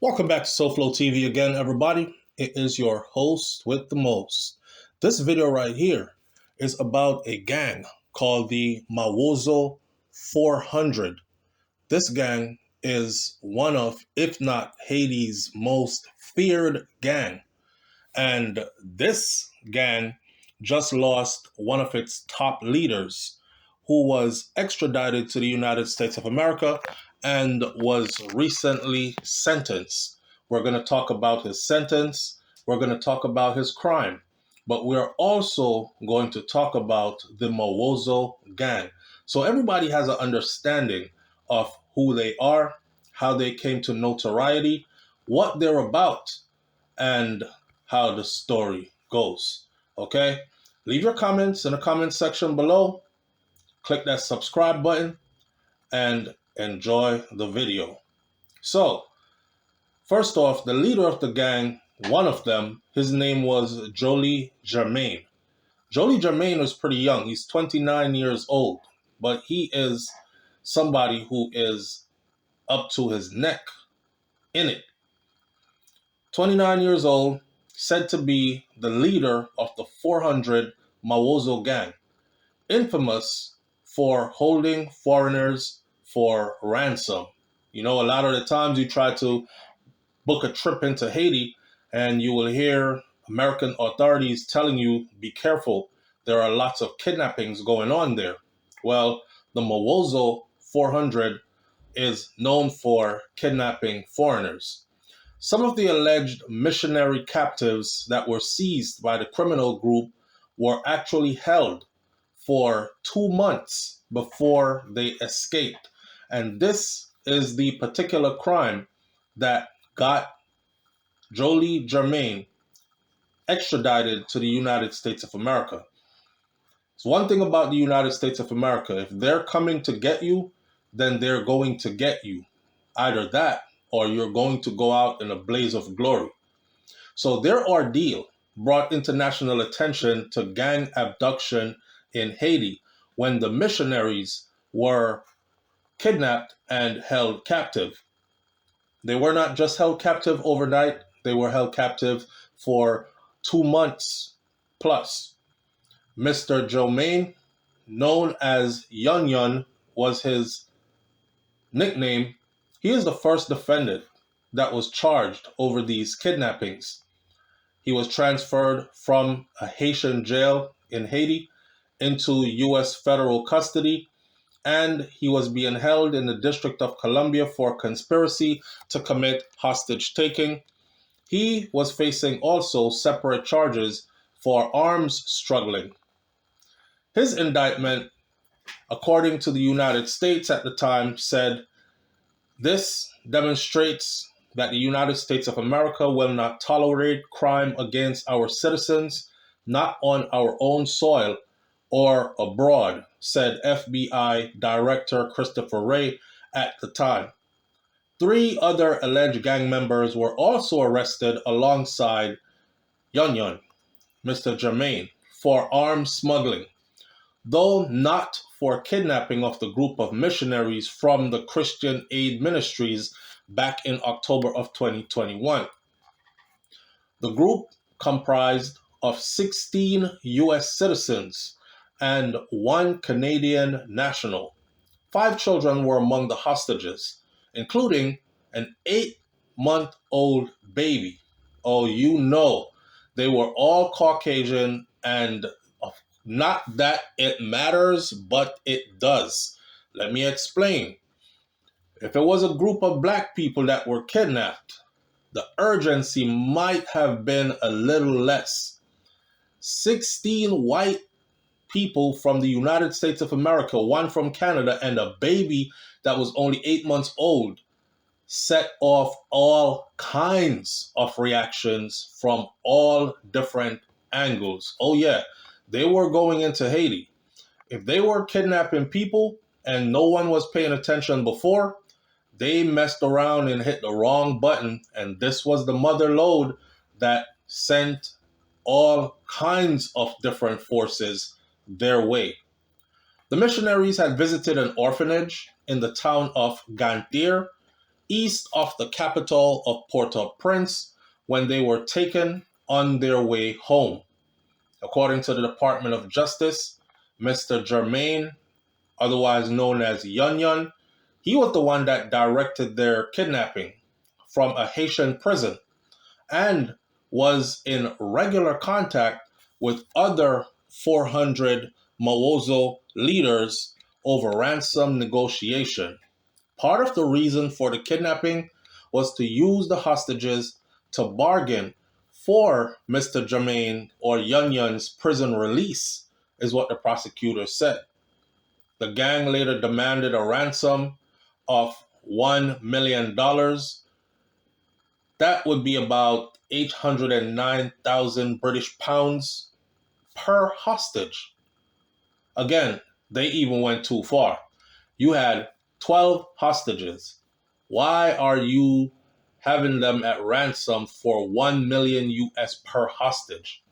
Welcome back to SouFLoTV again, everybody. It is your host with the most. This video right here is about a gang called the Mawozo 400. This gang is one of, if not Haiti's most feared gang. And this gang just lost one of its top leaders who was extradited to the United States of America and was recently sentenced. We're going to talk about his sentence. We're going to talk about his crime. But we're also going to talk about the Mawozo gang. So everybody has an understanding of who they are, how they came to notoriety, what they're about, and how the story goes. Okay? Leave your comments in the comment section below. Click that subscribe button and enjoy the video. So, first off, the leader of the gang, one of them, his name was Jolie Germain. Jolie Germain was pretty young. He's 29 years old, but he is somebody who is up to his neck in it. 29 years old, said to be the leader of the 400 Mawozo gang, infamous for holding foreigners for ransom. You know, a lot of the times you try to book a trip into Haiti and you will hear American authorities telling you, be careful, there are lots of kidnappings going on there. Well, the Mawozo 400 is known for kidnapping foreigners. Some of the alleged missionary captives that were seized by the criminal group were actually held for 2 months before they escaped. And this is the particular crime that got Jolie Germain extradited to the United States of America. It's one thing about the United States of America. If they're coming to get you, then they're going to get you. Either that or you're going to go out in a blaze of glory. So their ordeal brought international attention to gang abduction in Haiti when the missionaries were kidnapped and held captive. They were not just held captive overnight, they were held captive for 2 months plus. Mr. Germain, known as Yun Yun, was his nickname. He is the first defendant that was charged over these kidnappings. He was transferred from a Haitian jail in Haiti into U.S. federal custody, and he was being held in the District of Columbia for conspiracy to commit hostage taking. He was facing also separate charges for arms smuggling. His indictment, according to the United States at the time, said, "This demonstrates that the United States of America will not tolerate crime against our citizens, not on our own soil or abroad," said FBI Director Christopher Wray at the time. 3 other alleged gang members were also arrested alongside Yun Yun, Mr. Germain, for arms smuggling, though not for kidnapping of the group of missionaries from the Christian Aid Ministries back in October of 2021. The group comprised of 16 U.S. citizens and 1 Canadian national. 5 children were among the hostages, including an 8-month-old baby. Oh, you know, they were all Caucasian, and not that it matters, but it does. Let me explain. If it was a group of black people that were kidnapped, the urgency might have been a little less. 16 white people from the United States of America, 1 from Canada, and a baby that was only 8 months old set off all kinds of reactions from all different angles. Oh yeah, they were going into Haiti. If they were kidnapping people and no one was paying attention before, they messed around and hit the wrong button, and this was the mother lode that sent all kinds of different forces their way. The missionaries had visited an orphanage in the town of Gantier, east of the capital of Port-au-Prince when they were taken on their way home. According to the Department of Justice, Mr. Germain, otherwise known as Yun Yun, he was the one that directed their kidnapping from a Haitian prison and was in regular contact with other 400 Mawozo leaders over ransom negotiation. Part of the reason for the kidnapping was to use the hostages to bargain for Mr. Germain or Yun Yun's prison release, is what the prosecutor said. The gang later demanded a ransom of $1 million. That would be about 809,000 British pounds per hostage. Again, they even went too far. You had 12 hostages. Why are you having them at ransom for 1 million US per hostage?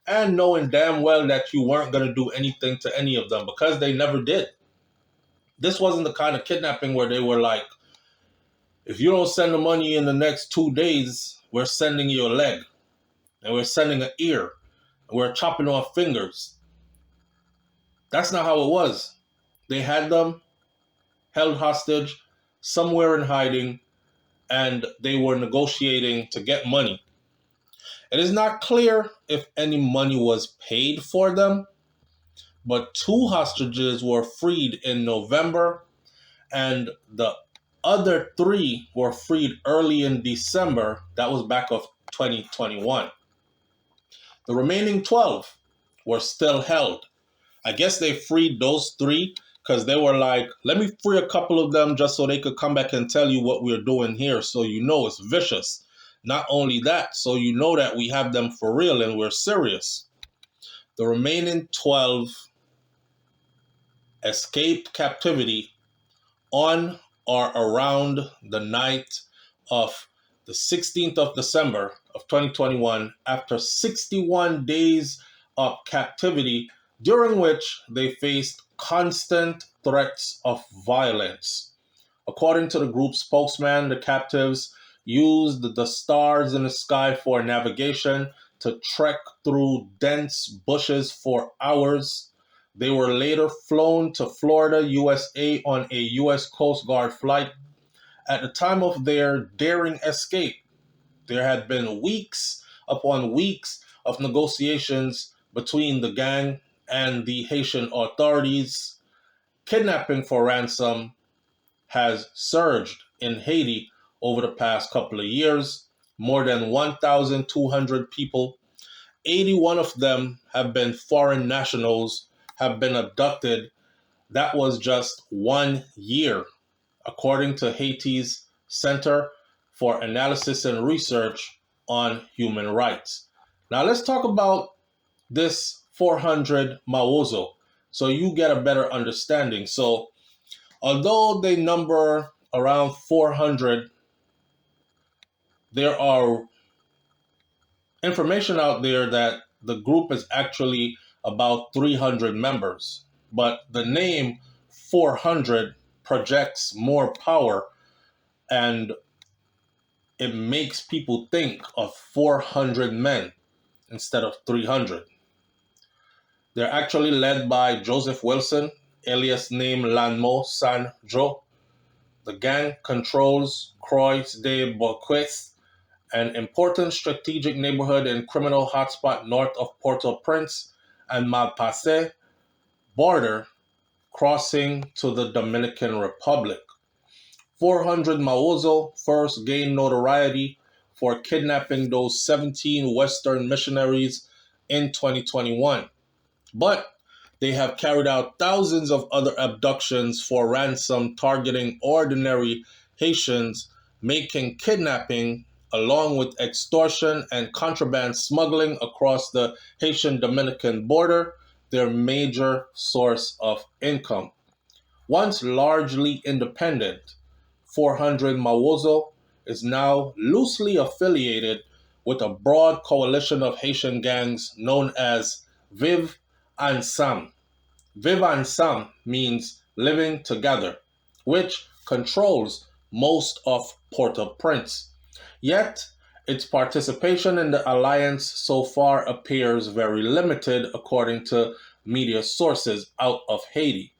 And knowing damn well that you weren't going to do anything to any of them because they never did. This wasn't the kind of kidnapping where they were like, if you don't send the money in the next 2 days, we're sending you a leg, and we're sending an ear, and we're chopping off fingers. That's not how it was. They had them held hostage somewhere in hiding, and they were negotiating to get money. It is not clear if any money was paid for them, but 2 hostages were freed in November, and the other 3 were freed early in December. That was back of 2021. The remaining 12 were still held. I guess they freed those 3 because they were like, let me free a couple of them just so they could come back and tell you what we're doing here, so you know it's vicious. Not only that, so you know that we have them for real and we're serious. The remaining 12 escaped captivity on or around the night of the 16th of December of 2021 after 61 days of captivity, during which they faced constant threats of violence. According to the group's spokesman, the captives used the stars in the sky for navigation to trek through dense bushes for hours. They were later flown to Florida, USA on a U.S. Coast Guard flight. At the time of their daring escape, there had been weeks upon weeks of negotiations between the gang and the Haitian authorities. Kidnapping for ransom has surged in Haiti over the past couple of years. More than 1,200 people, 81 of them have been foreign nationals, have been abducted. That was just 1 year, according to Haiti's Center for Analysis and Research on Human Rights. Now let's talk about this 400 Mawozo so you get a better understanding. So although they number around 400, there are information out there that the group is actually about 300 members. But the name 400 projects more power, and it makes people think of 400 men instead of 300. They're actually led by Joseph Wilson, alias name Lanmo San Jo. The gang controls Croix de Boquet, an important strategic neighborhood and criminal hotspot north of Port-au-Prince and Malpase border, crossing to the Dominican Republic. 400 Mawozo first gained notoriety for kidnapping those 17 Western missionaries in 2021. But they have carried out thousands of other abductions for ransom targeting ordinary Haitians, making kidnapping, along with extortion and contraband smuggling across the Haitian-Dominican border, their major source of income. Once largely independent, 400 Mawozo is now loosely affiliated with a broad coalition of Haitian gangs known as Viv and Sam. Viv and Sam means living together, which controls most of Port-au-Prince. Yet, its participation in the alliance so far appears very limited according to media sources out of Haiti.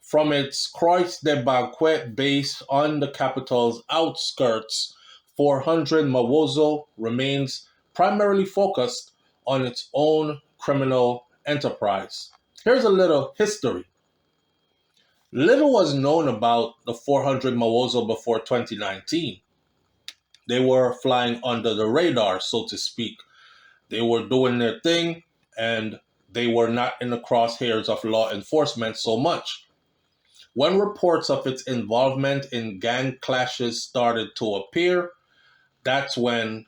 From its Croix de Banquet base on the capital's outskirts, 400 Mawozo remains primarily focused on its own criminal enterprise. Here's a little history. Little was known about the 400 Mawozo before 2019. They were flying under the radar, so to speak. They were doing their thing, and they were not in the crosshairs of law enforcement so much. When reports of its involvement in gang clashes started to appear, that's when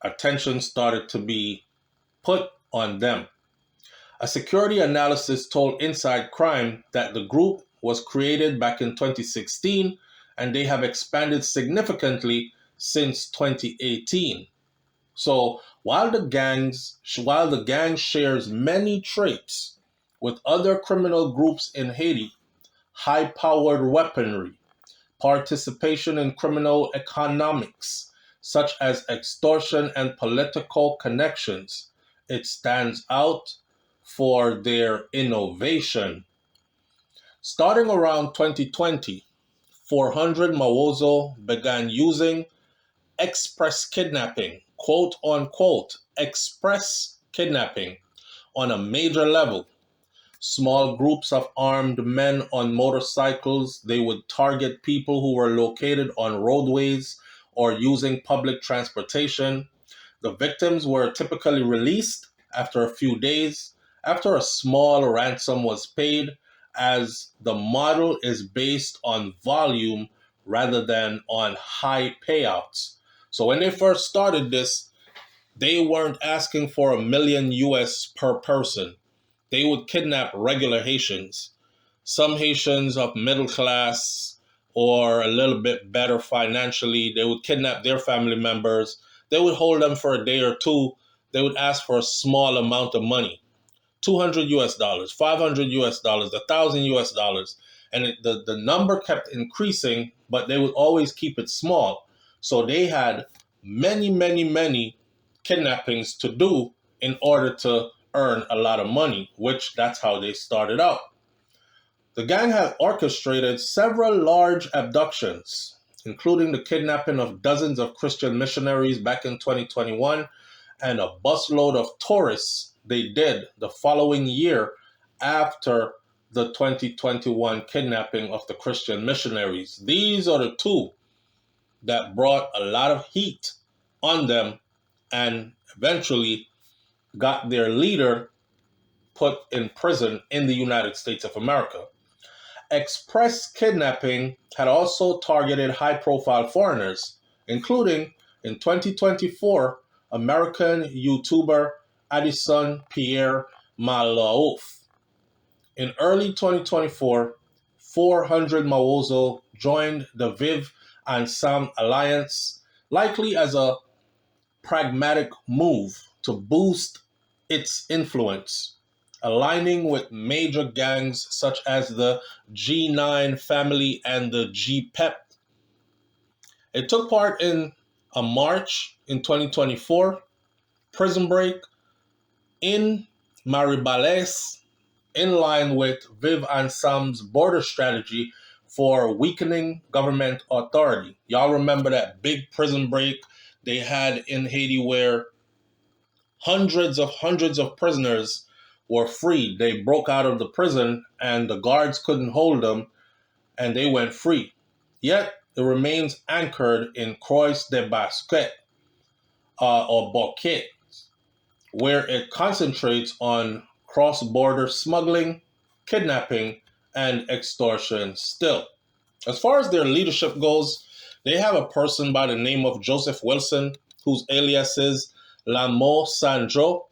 attention started to be put on them. A security analysis told Inside Crime that the group was created back in 2016 and they have expanded significantly since 2018. So while the gang shares many traits with other criminal groups in Haiti, high-powered weaponry, participation in criminal economics, such as extortion and political connections, it stands out for their innovation. Starting around 2020, 400 Mawozo began using express kidnapping, quote unquote, express kidnapping, on a major level. Small groups of armed men on motorcycles, they would target people who were located on roadways or using public transportation. The victims were typically released after a few days, after a small ransom was paid, as the model is based on volume rather than on high payouts. So when they first started this, they weren't asking for $1 million per person. They would kidnap regular Haitians, some Haitians of middle class or a little bit better financially. They would kidnap their family members. They would hold them for a day or two. They would ask for a small amount of money, 200 US dollars, 500 US dollars, 1,000 US dollars. And the number kept increasing, but they would always keep it small. So they had many, many, many kidnappings to do in order to earn a lot of money, which that's how they started out. The gang had orchestrated several large abductions, including the kidnapping of dozens of Christian missionaries back in 2021 and a busload of tourists they did the following year after the 2021 kidnapping of the Christian missionaries. These are the two that brought a lot of heat on them and eventually got their leader put in prison in the United States of America. Express kidnapping had also targeted high-profile foreigners, including, in 2024, American YouTuber Addison Pierre Malaouf. In early 2024, 400 Mawozo joined the Viv and Sam Alliance, likely as a pragmatic move to boost its influence, aligning with major gangs such as the G9 family and the GPEP. It took part in a march in 2024, prison break in Maribales, in line with Viv and Sam's border strategy for weakening government authority. Y'all remember that big prison break they had in Haiti where hundreds of prisoners were freed. They broke out of the prison and the guards couldn't hold them and they went free. Yet it remains anchored in Croix de Basquet or Bouquet, where it concentrates on cross-border smuggling, kidnapping, and extortion still. As far as their leadership goes, they have a person by the name of Joseph Wilson, whose alias is Lamo Sanjo,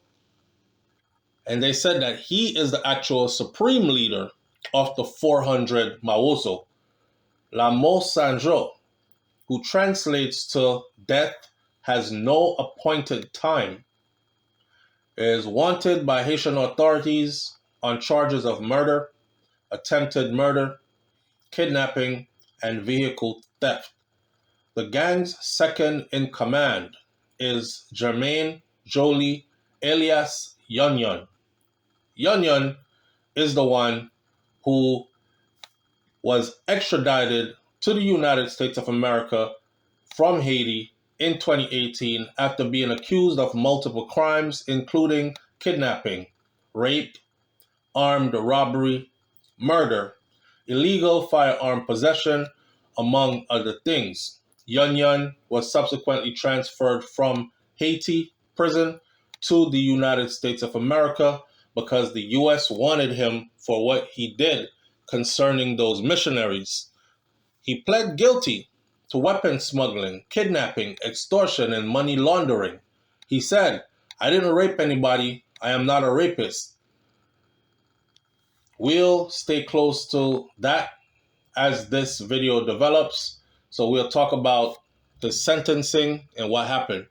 and they said that he is the actual supreme leader of the 400 Mawozo. Lamo Sanjo, who translates to death has no appointed time, is wanted by Haitian authorities on charges of murder, attempted murder, kidnapping, and vehicle theft. The gang's second in command is Jermaine Jolie alias Yun Yun. Yun Yun is the one who was extradited to the United States of America from Haiti in 2018 after being accused of multiple crimes, including kidnapping, rape, armed robbery, murder, illegal firearm possession, among other things. Yun Yun was subsequently transferred from Haiti prison to the United States of America because the U.S. wanted him for what he did concerning those missionaries. He pled guilty to weapons smuggling, kidnapping, extortion, and money laundering. He said, "I didn't rape anybody. I am not a rapist." We'll stay close to that as this video develops. So we'll talk about the sentencing and what happened.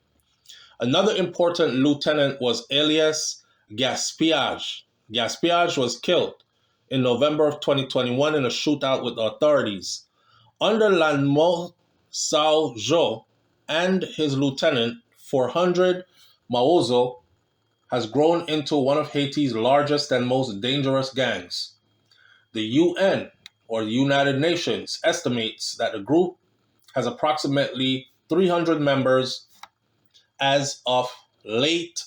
Another important lieutenant was alias Gaspillage. Gaspillage was killed in November of 2021 in a shootout with authorities. Under Mawozo and his lieutenant, 400, Mawozo has grown into one of Haiti's largest and most dangerous gangs. The UN, or the United Nations, estimates that the group has approximately 300 members as of late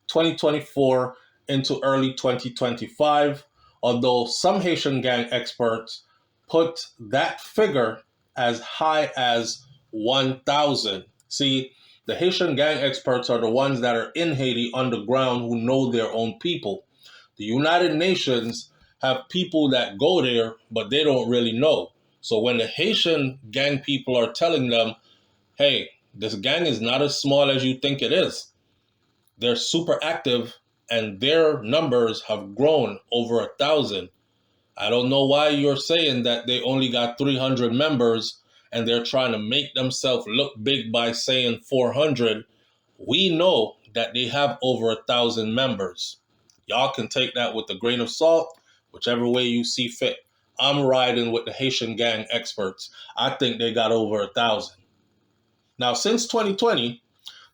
2024 into early 2025, although some Haitian gang experts put that figure as high as 1,000. See, the Haitian gang experts are the ones that are in Haiti underground who know their own people. The United Nations have people that go there, but they don't really know. So when the Haitian gang people are telling them, hey, this gang is not as small as you think it is, they're super active and their numbers have grown over 1,000. I don't know why you're saying that they only got 300 members and they're trying to make themselves look big by saying 400. We know that they have over 1,000 members. Y'all can take that with a grain of salt, whichever way you see fit. I'm riding with the Haitian gang experts. I think they got over 1,000. Now, since 2020,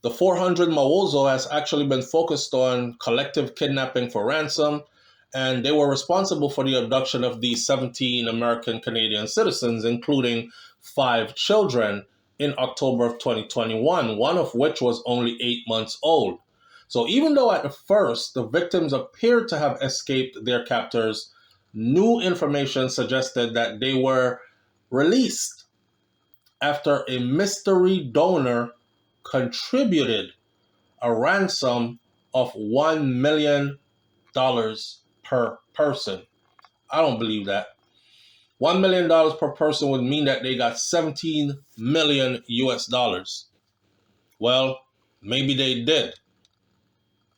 the 400 Mawozo has actually been focused on collective kidnapping for ransom, and they were responsible for the abduction of these 17 American Canadian citizens, including 5 children, in October of 2021, one of which was only 8 months old. So even though at the first the victims appeared to have escaped their captors, new information suggested that they were released after a mystery donor contributed a ransom of $1 million per person. I don't believe that. $1 million per person would mean that they got 17 million US dollars. Well, maybe they did,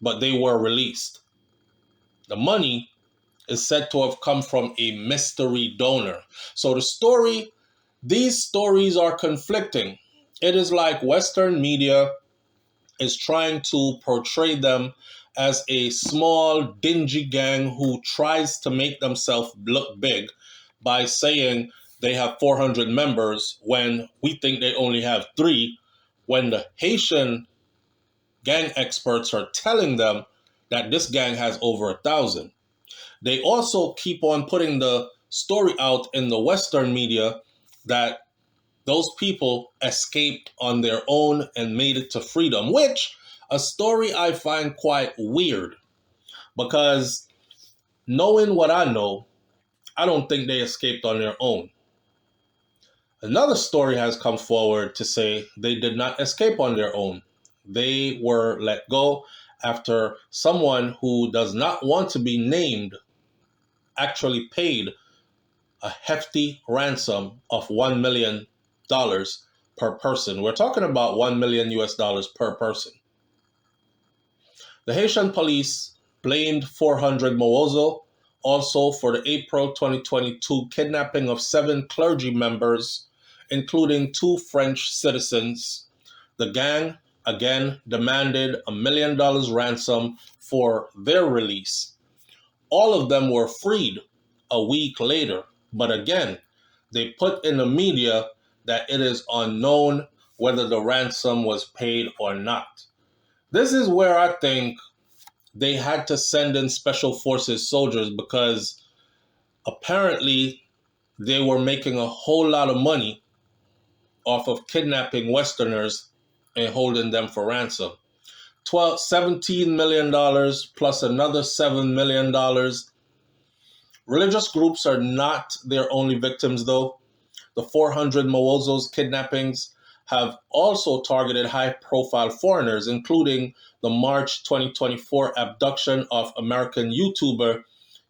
but they were released. The money is said to have come from a mystery donor. So these stories are conflicting. It is like Western media is trying to portray them as a small, dingy gang who tries to make themselves look big by saying they have 400 members when we think they only have 3, when the Haitian gang experts are telling them that this gang has over 1,000. They also keep on putting the story out in the Western media that those people escaped on their own and made it to freedom, which a story I find quite weird because knowing what I know, I don't think they escaped on their own. Another story has come forward to say they did not escape on their own. They were let go after someone who does not want to be named actually paid a hefty ransom of $1 million per person. We're talking about 1 million US dollars per person. The Haitian police blamed 400 Mawozo also for the April 2022 kidnapping of 7 clergy members, including 2 French citizens. The gang again demanded $1 million ransom for their release. All of them were freed a week later, but again, they put in the media that it is unknown whether the ransom was paid or not. This is where I think they had to send in special forces soldiers, because apparently they were making a whole lot of money off of kidnapping Westerners and holding them for ransom. $17 million plus another $7 million. Religious groups are not their only victims, though. The 400 Mawozos kidnappings have also targeted high-profile foreigners, including the March 2024 abduction of American YouTuber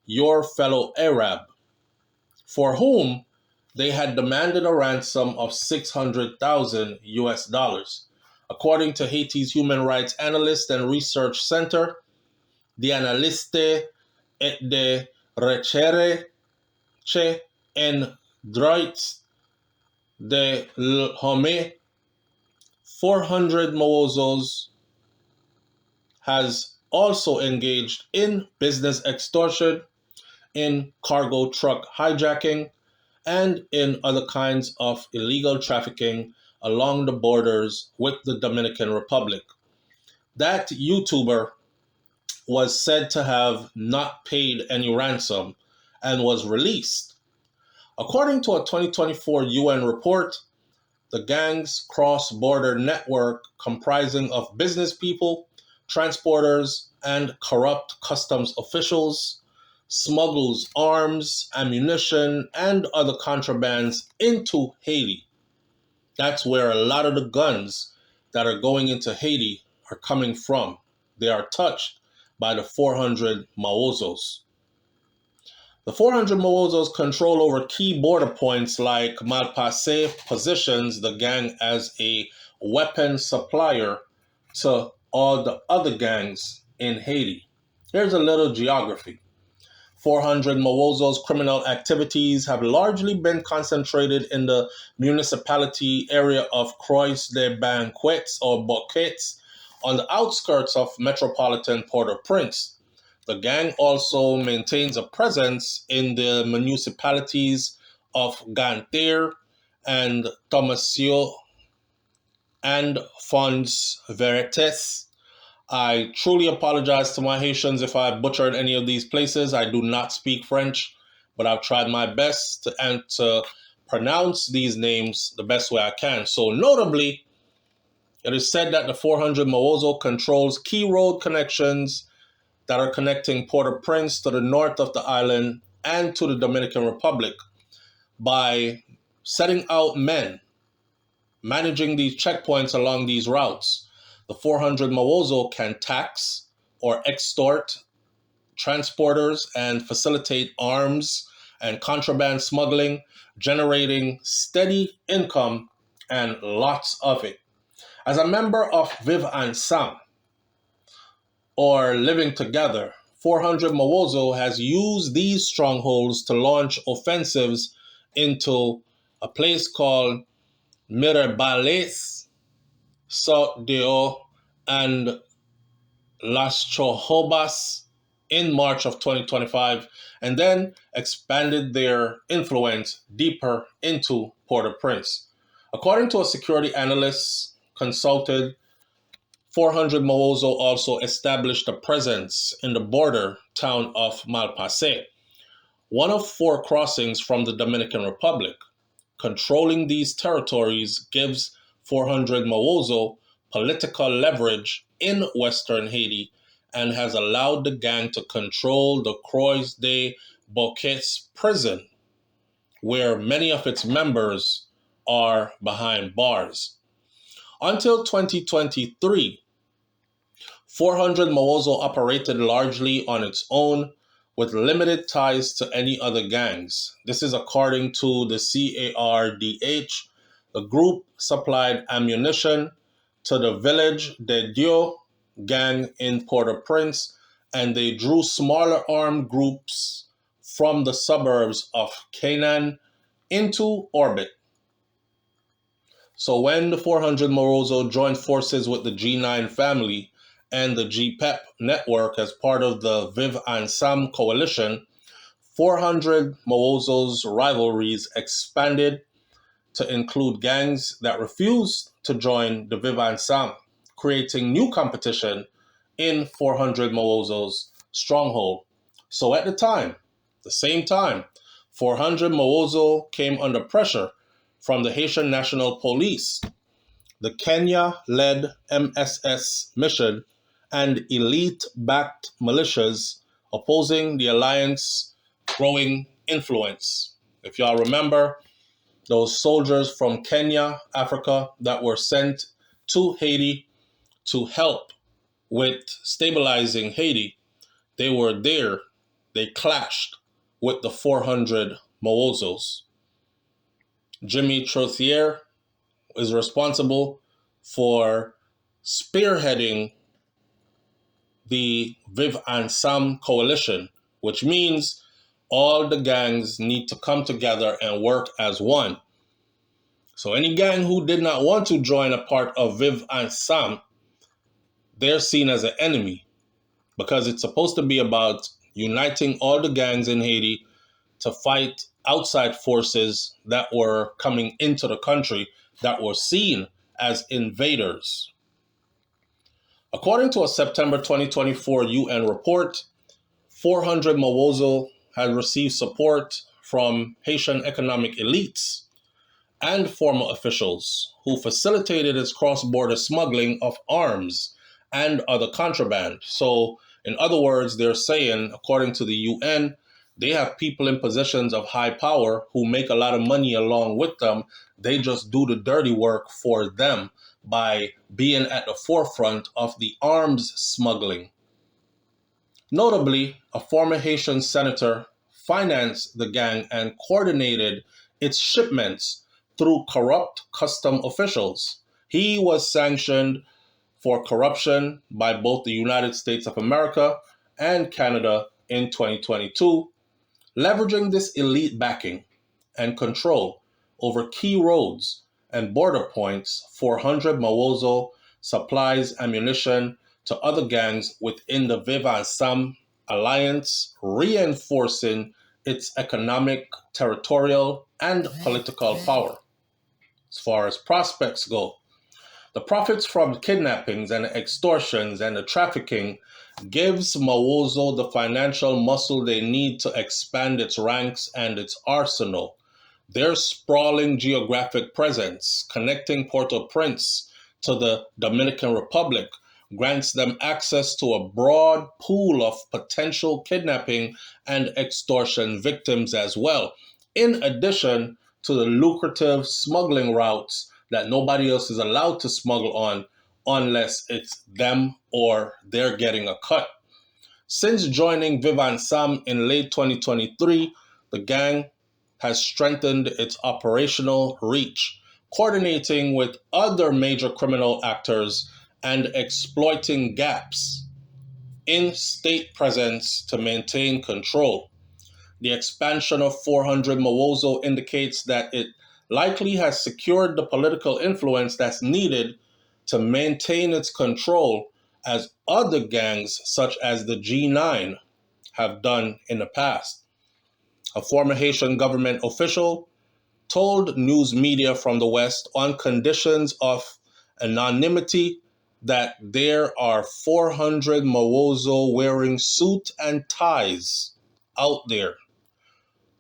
Your Fellow Arab, for whom they had demanded a ransom of 600,000 US dollars. According to Haiti's Human Rights Analyst and Research Center, the Analyste et de Recherche en Droits de l'Homme, 400 Mawozos has also engaged in business extortion, in cargo truck hijacking, and in other kinds of illegal trafficking along the borders with the Dominican Republic. That YouTuber was said to have not paid any ransom and was released. According to a 2024 UN report, the gang's cross-border network, comprising of business people, transporters, and corrupt customs officials, smuggles arms, ammunition, and other contrabands into Haiti. That's where a lot of the guns that are going into Haiti are coming from. They are touched by the 400 Mawozos. The 400 Mawozos control over key border points like Malpase, positions the gang as a weapon supplier to all the other gangs in Haiti. Here's a little geography. 400 Mawozos' criminal activities have largely been concentrated in the municipality area of Croix des Banquets or Boquets, on the outskirts of metropolitan Port-au-Prince. The gang also maintains a presence in the municipalities of Gantier and Tomasio and Fonds Veritas. I truly apologize to my Haitians if I butchered any of these places. I do not speak French, but I've tried my best to pronounce these names the best way I can. So notably, it is said that the 400 Mawozo controls key road connections that are connecting Port-au-Prince to the north of the island and to the Dominican Republic by setting out men managing these checkpoints along these routes. The 400 Mawozo can tax or extort transporters and facilitate arms and contraband smuggling, generating steady income and lots of it. As a member of Viv Ensemble, or Living Together, 400 Mawozo has used these strongholds to launch offensives into a place called Mirabales, Sotdeo, and Las Chojobas in March of 2025, and then expanded their influence deeper into Port-au-Prince. According to a security analyst consulted, 400 Mawozo also established a presence in the border town of Malpase, one of 4 crossings from the Dominican Republic. Controlling these territories gives 400 Mawozo political leverage in Western Haiti and has allowed the gang to control the Croix des Boquets prison, where many of its members are behind bars. Until 2023, 400 Mawozo operated largely on its own with limited ties to any other gangs. This is according to the CARDH. The group supplied ammunition to the Village de Dieu gang in Port-au-Prince, and they drew smaller armed groups from the suburbs of Canaan into orbit. So when the 400 Mawozo joined forces with the G9 family and the GPEP network as part of the Viv Ensemble coalition, 400 Mawozo's rivalries expanded to include gangs that refused to join the Vivan Sam, creating new competition in 400 Mawozo's stronghold. So at the same time, 400 Mawozo came under pressure from the Haitian National Police, the Kenya-led MSS mission, and elite-backed militias opposing the alliance growing influence. If y'all remember, those soldiers from Kenya, Africa, that were sent to Haiti to help with stabilizing Haiti, they were there. They clashed with the 400 Mawozos. Jimmy Trothier is responsible for spearheading the Viv and Sam coalition, which means all the gangs need to come together and work as one. So any gang who did not want to join a part of Viv and Sam, they're seen as an enemy, because it's supposed to be about uniting all the gangs in Haiti to fight outside forces that were coming into the country that were seen as invaders. According to a September 2024 UN report, 400 Mawozo had received support from Haitian economic elites and former officials who facilitated its cross-border smuggling of arms and other contraband. So, in other words, they're saying, according to the UN, they have people in positions of high power who make a lot of money along with them. They just do the dirty work for them by being at the forefront of the arms smuggling. Notably, a former Haitian senator financed the gang and coordinated its shipments through corrupt custom officials. He was sanctioned for corruption by both the United States of America and Canada in 2022, leveraging this elite backing and control over key roads and border points. 400 Mawozo supplies ammunition to other gangs within the Viv and Sam alliance, reinforcing its economic, territorial, and political power. As far as prospects go, the profits from kidnappings and extortions and the trafficking gives Mawozo the financial muscle they need to expand its ranks and its arsenal. Their sprawling geographic presence, connecting Port-au-Prince to the Dominican Republic, grants them access to a broad pool of potential kidnapping and extortion victims as well, in addition to the lucrative smuggling routes that nobody else is allowed to smuggle on unless it's them or they're getting a cut. Since joining Viv and Sam in late 2023, the gang has strengthened its operational reach, coordinating with other major criminal actors and exploiting gaps in state presence to maintain control. The expansion of 400 Mawozo indicates that it likely has secured the political influence that's needed to maintain its control, as other gangs such as the G9 have done in the past. A former Haitian government official told news media from the West, on conditions of anonymity, that there are 400 Mawozo wearing suit and ties out there.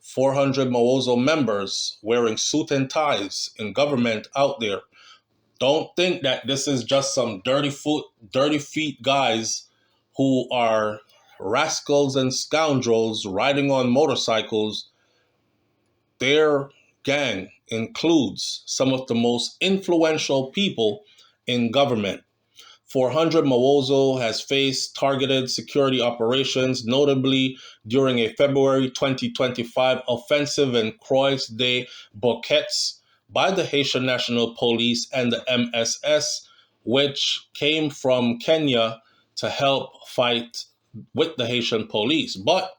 400 Mawozo members wearing suit and ties in government out there. Don't think that this is just some dirty feet guys who are rascals and scoundrels riding on motorcycles. Their gang includes some of the most influential people in government. 400 Mawozo has faced targeted security operations, notably during a February 2025 offensive in Croix des Bouquets by the Haitian National Police and the MSS, which came from Kenya to help fight with the Haitian police. But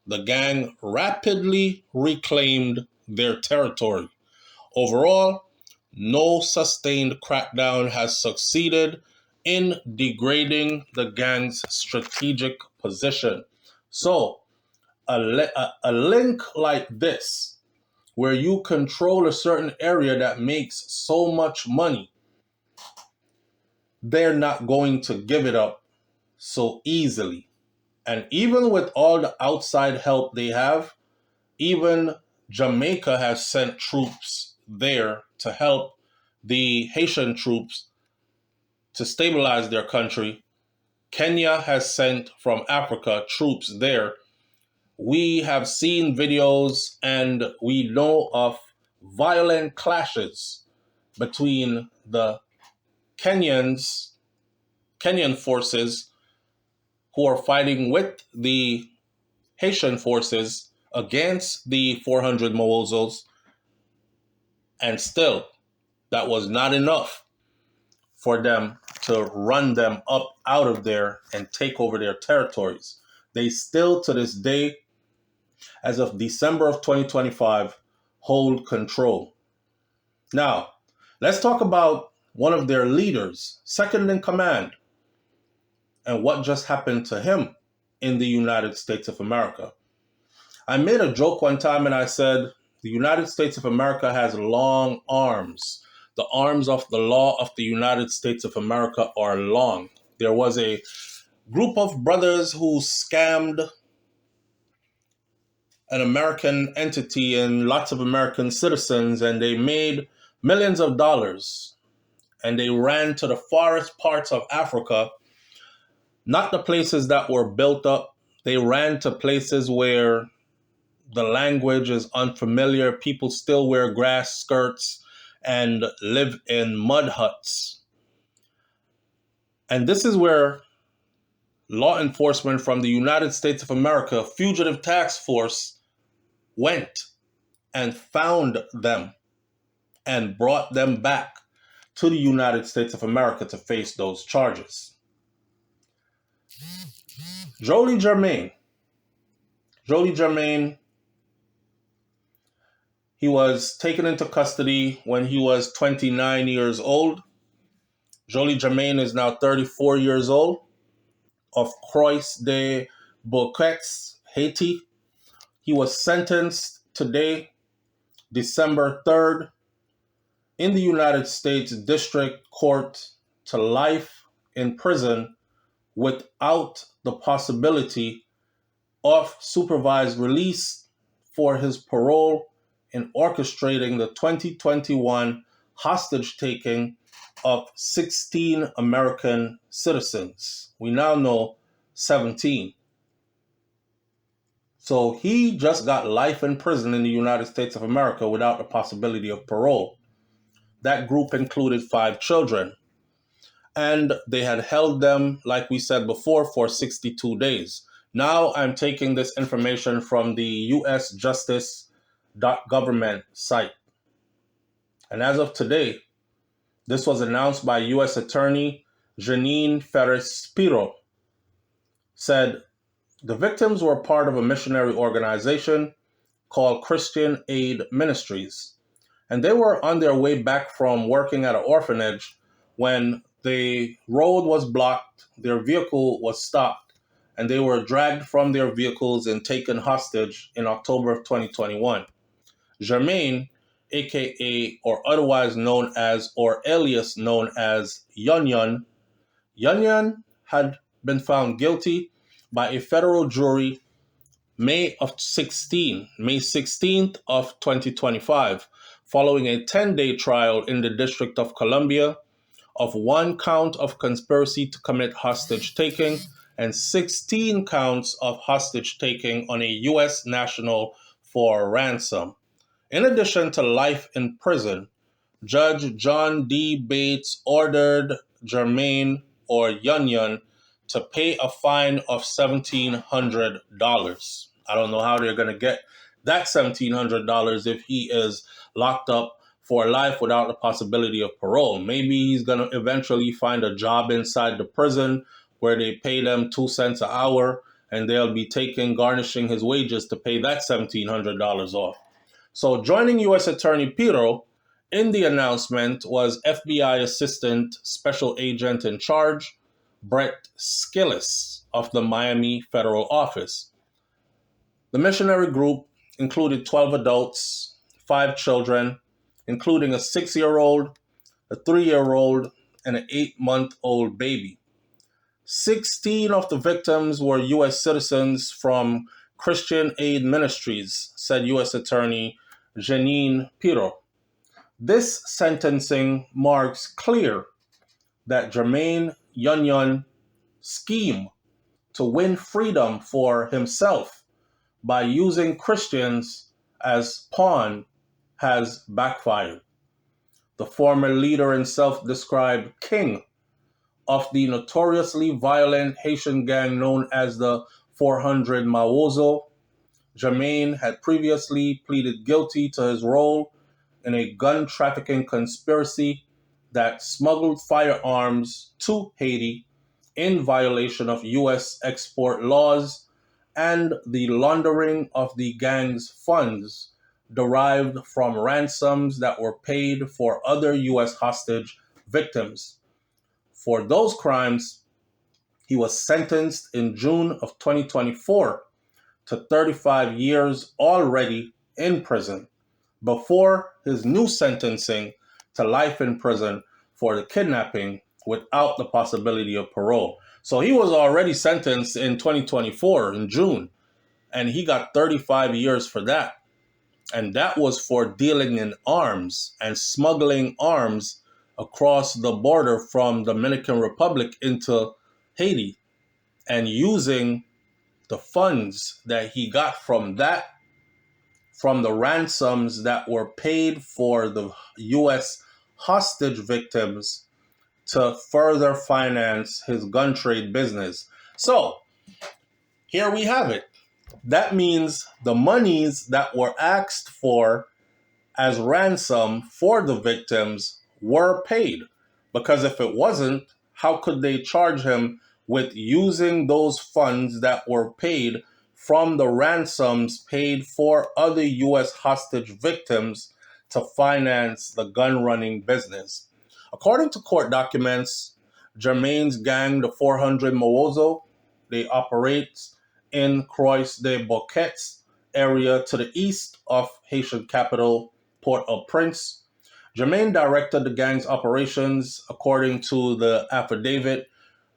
the gang rapidly reclaimed their territory. Overall, no sustained crackdown has succeeded in degrading the gang's strategic position. So, a link like this where you control a certain area that makes so much money, they're not going to give it up so easily. And even with all the outside help they have, even Jamaica has sent troops there to help the Haitian troops to stabilize their country. Kenya has sent from Africa troops there. We have seen videos and we know of violent clashes between the Kenyan forces who are fighting with the Haitian forces against the 400 Mawozos, and still that was not enough for them to run them up out of there and take over their territories. They still, to this day, as of December of 2025, hold control. Now, let's talk about one of their leaders, second in command, and what just happened to him in the United States of America. I made a joke one time and I said, the United States of America has long arms. The arms of the law of the United States of America are long. There was a group of brothers who scammed an American entity and lots of American citizens, and they made millions of dollars. And they ran to the farthest parts of Africa, not the places that were built up. They ran to places where the language is unfamiliar. People still wear grass skirts and live in mud huts. And this is where law enforcement from the United States of America, Fugitive Task Force, went and found them and brought them back to the United States of America to face those charges. Jolie Germain, he was taken into custody when he was 29 years old. Jolie Germain is now 34 years old, of Croix-de-Beauquets, Haiti. He was sentenced today, December 3rd, in the United States District Court to life in prison without the possibility of supervised release for his parole in orchestrating the 2021 hostage taking of 16 American citizens. We now know 17. So he just got life in prison in the United States of America without the possibility of parole. That group included 5 children. And they had held them, like we said before, for 62 days. Now I'm taking this information from the usjustice.government site. And as of today, this was announced by U.S. Attorney Janine Ferris-Spiro, said the victims were part of a missionary organization called Christian Aid Ministries. And they were on their way back from working at an orphanage when the road was blocked, their vehicle was stopped, and they were dragged from their vehicles and taken hostage in October of 2021. Germain, aka or otherwise known as, or alias known as Yun Yun, had been found guilty by a federal jury May 16th of 2025, following a 10-day trial in the District of Columbia of 1 count of conspiracy to commit hostage taking and 16 counts of hostage taking on a U.S. national for ransom. In addition to life in prison, Judge John D. Bates ordered Germain, or Yun, to pay a fine of $1,700. I don't know how they're going to get that $1,700 if he is locked up for life without the possibility of parole. Maybe he's going to eventually find a job inside the prison where they pay them 2 cents an hour and they'll be garnishing his wages to pay that $1,700 off. So joining U.S. Attorney Pirro in the announcement was FBI Assistant Special Agent in Charge, Brett Skillis of the Miami Federal Office. The missionary group included 12 adults, 5 children, including a 6-year-old, a 3-year-old, and an 8-month-old baby. 16 of the victims were U.S. citizens from Christian Aid Ministries, said U.S. Attorney Janine Pirro. This sentencing marks clear that Jermaine Yunyan scheme to win freedom for himself by using Christians as pawn has backfired. The former leader and self-described king of the notoriously violent Haitian gang known as the 400 Mawozo, Jermaine had previously pleaded guilty to his role in a gun trafficking conspiracy that smuggled firearms to Haiti in violation of U.S. export laws and the laundering of the gang's funds derived from ransoms that were paid for other U.S. hostage victims. For those crimes, he was sentenced in June of 2024 to 35 years already in prison, before his new sentencing to life in prison for the kidnapping without the possibility of parole. So he was already sentenced in 2024 in June, and he got 35 years for that. And that was for dealing in arms and smuggling arms across the border from Dominican Republic into Haiti, and using the funds that he got from that, from the ransoms that were paid for the U.S. hostage victims, to further finance his gun trade business. So here we have it. That means the monies that were asked for as ransom for the victims were paid. Because if it wasn't, how could they charge him with using those funds that were paid from the ransoms paid for other U.S. hostage victims to finance the gun running business? According to court documents, Jermaine's gang, the 400 Mawozo, they operate in Croix-des-Bouquets area to the east of Haitian capital Port-au-Prince. Jermaine directed the gang's operations, according to the affidavit,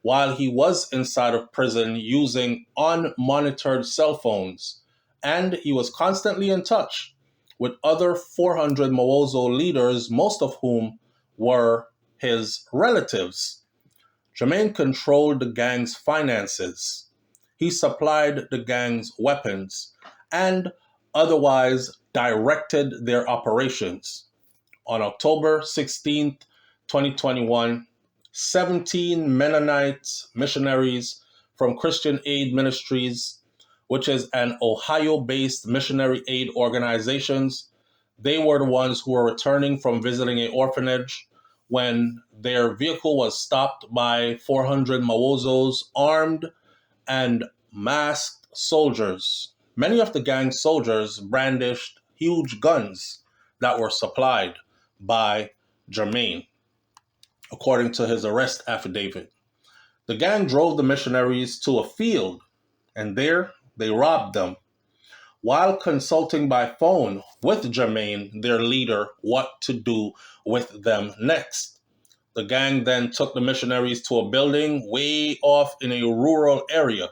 while he was inside of prison using unmonitored cell phones, and he was constantly in touch with other 400 Mawozo leaders, most of whom were his relatives. Jermaine controlled the gang's finances. He supplied the gang's weapons and otherwise directed their operations. On October 16th, 2021, 17 Mennonite missionaries from Christian Aid Ministries, which is an Ohio-based missionary aid organization, they were the ones who were returning from visiting an orphanage when their vehicle was stopped by 400 Mawozos armed and masked soldiers. Many of the gang's soldiers brandished huge guns that were supplied by Jermaine, according to his arrest affidavit. The gang drove the missionaries to a field, and there they robbed them, while consulting by phone with Jermaine, their leader, what to do with them next. The gang then took the missionaries to a building way off in a rural area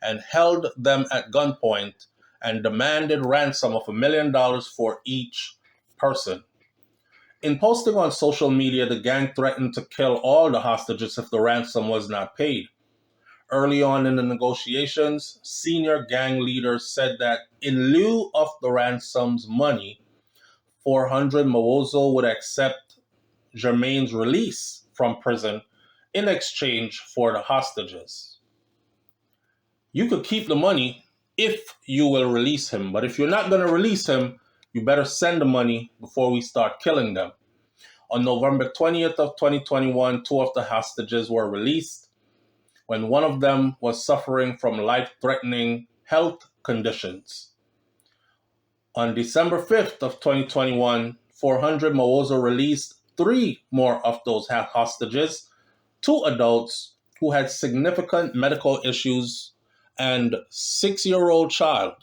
and held them at gunpoint and demanded ransom of $1 million for each person. In posting on social media, the gang threatened to kill all the hostages if the ransom was not paid. Early on in the negotiations, senior gang leaders said that in lieu of the ransom's money, 400 Mawozo would accept Jermaine's release from prison in exchange for the hostages. You could keep the money if you will release him, but if you're not going to release him, you better send the money before we start killing them. On November 20th of 2021, 2 of the hostages were released when one of them was suffering from life-threatening health conditions. On December 5th of 2021, 400 Mawozo released 3 more of those hostages, 2 adults who had significant medical issues and 6-year-old child.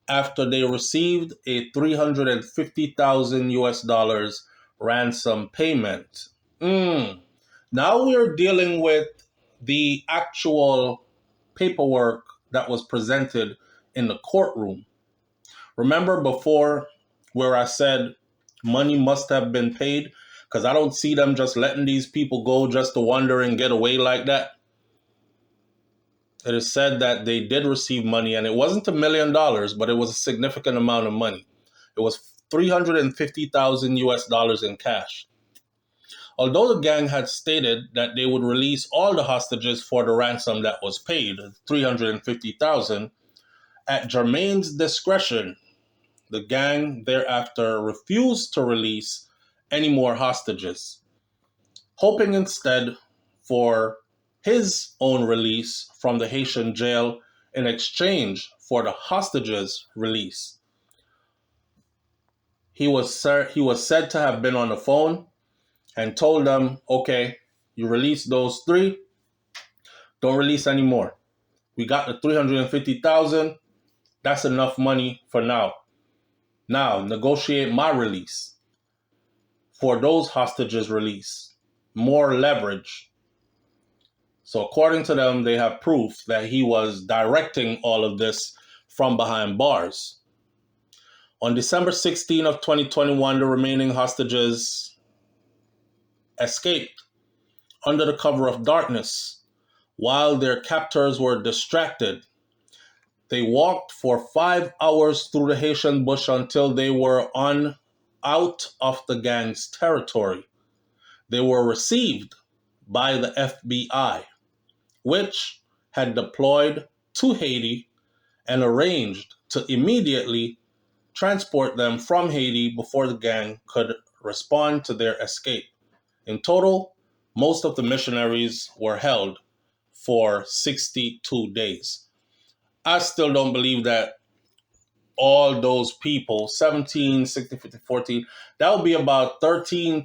after they received a 350,000 US dollars ransom payment. Now we're dealing with the actual paperwork that was presented in the courtroom. Remember before where I said money must have been paid? Because I don't see them just letting these people go just to wander and get away like that. It is said that they did receive money, and it wasn't $1 million, but it was a significant amount of money. It was 350,000 US dollars in cash. Although the gang had stated that they would release all the hostages for the ransom that was paid, 350,000, at Jermaine's discretion, the gang thereafter refused to release any more hostages, hoping instead for his own release from the Haitian jail in exchange for the hostages' release. He was said to have been on the phone and told them, okay, you release those three, don't release any more. We got the 350,000, that's enough money for now. Now, negotiate my release for those hostages' release. More leverage. So according to them, they have proof that he was directing all of this from behind bars. On December 16 of 2021, the remaining hostages escaped under the cover of darkness while their captors were distracted. They walked for 5 hours through the Haitian bush until they were out of the gang's territory. They were received by the FBI, which had deployed to Haiti and arranged to immediately transport them from Haiti before the gang could respond to their escape. In total, most of the missionaries were held for 62 days. I still don't believe that all those people, 17, 16, 15, 14, that would be about 13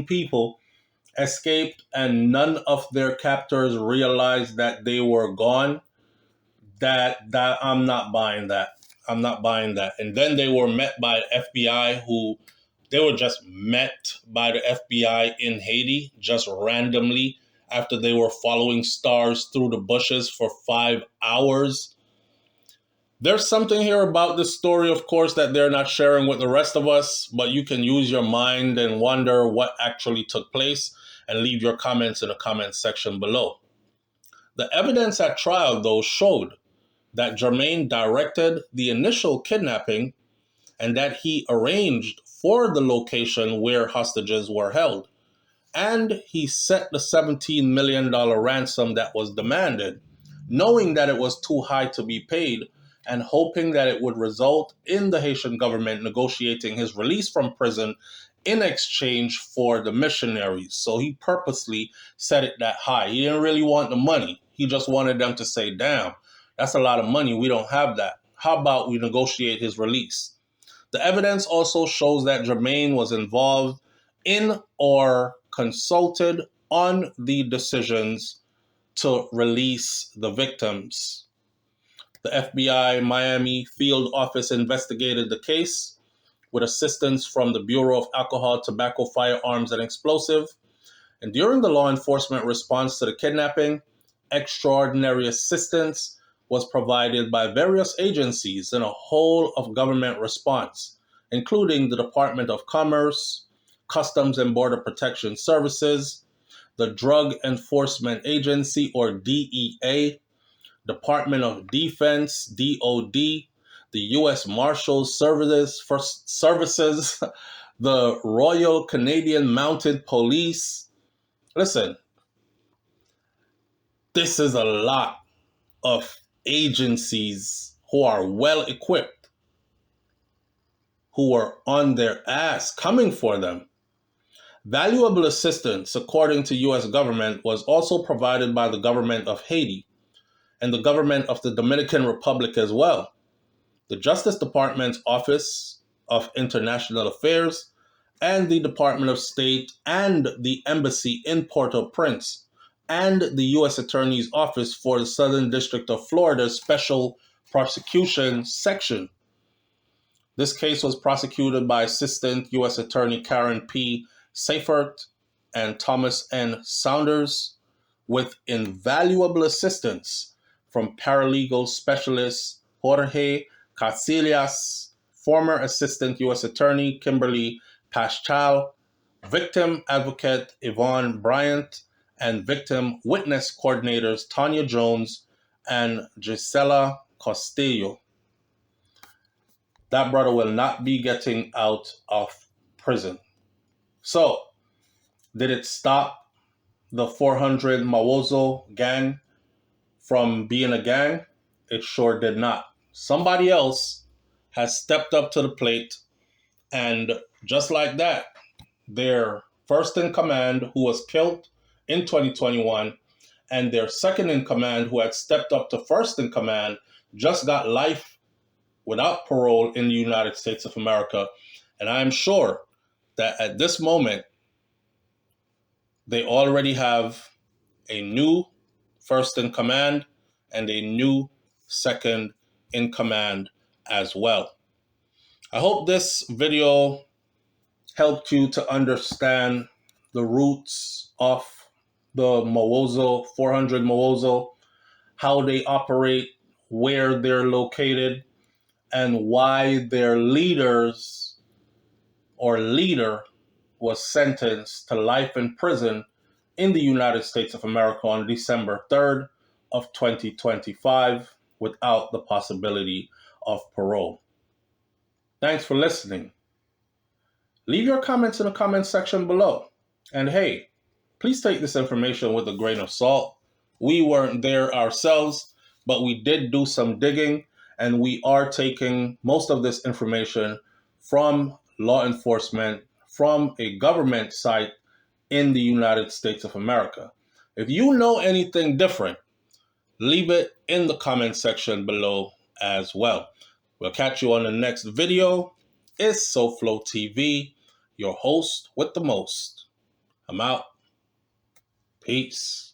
people escaped and none of their captors realized that they were gone. That I'm not buying that. I'm not buying that. And then they were met by FBI they were just met by the FBI in Haiti just randomly after they were following stars through the bushes for 5 hours. There's something here about this story, of course, that they're not sharing with the rest of us, but you can use your mind and wonder what actually took place and leave your comments in the comments section below. The evidence at trial, though, showed that Jermaine directed the initial kidnapping and that he arranged for the location where hostages were held. And he set the $17 million ransom that was demanded, knowing that it was too high to be paid and hoping that it would result in the Haitian government negotiating his release from prison in exchange for the missionaries. So he purposely set it that high. He didn't really want the money. He just wanted them to say, damn, that's a lot of money. We don't have that. How about we negotiate his release? The evidence also shows that Jermaine was involved in or consulted on the decisions to release the victims. The FBI Miami field office investigated the case with assistance from the Bureau of Alcohol, Tobacco, Firearms, and Explosive. And during the law enforcement response to the kidnapping, extraordinary assistance was provided by various agencies in a whole of government response, including the Department of Commerce, Customs and Border Protection Services, the Drug Enforcement Agency, or DEA, Department of Defense, DOD, the U.S. Marshals Services, the Royal Canadian Mounted Police. Listen, this is a lot of agencies who are well equipped, who are on their ass coming for them. Valuable assistance, according to U.S. government, was also provided by the government of Haiti and the government of the Dominican Republic as well. The Justice Department's Office of International Affairs and the Department of State and the Embassy in Port-au-Prince and the U.S. Attorney's Office for the Southern District of Florida's Special Prosecution Section. This case was prosecuted by Assistant U.S. Attorney Karen P. Seifert and Thomas N. Saunders, with invaluable assistance from paralegal specialist Jorge Casillas, former Assistant U.S. Attorney Kimberly Paschal, victim advocate Yvonne Bryant, and victim witness coordinators Tanya Jones and Gisela Castillo. That brother will not be getting out of prison. So, did it stop the 400 Mawozo gang from being a gang? It sure did not. Somebody else has stepped up to the plate, and just like that, their first in command, who was killed in 2021, and their second in command, who had stepped up to first in command, just got life without parole in the United States of America. And I'm sure that at this moment, they already have a new first in command and a new second in command as well. I hope this video helped you to understand the roots of the Mawozo, 400 Mawozo, how they operate, where they're located, and why their leaders or leader was sentenced to life in prison in the United States of America on December 3rd of 2025 without the possibility of parole. Thanks for listening. Leave your comments in the comment section below. And hey, please take this information with a grain of salt. We weren't there ourselves, but we did do some digging, and we are taking most of this information from law enforcement, from a government site in the United States of America. If you know anything different, leave it in the comment section below as well. We'll catch you on the next video. It's SouFLoTV, your host with the most. I'm out. Peace.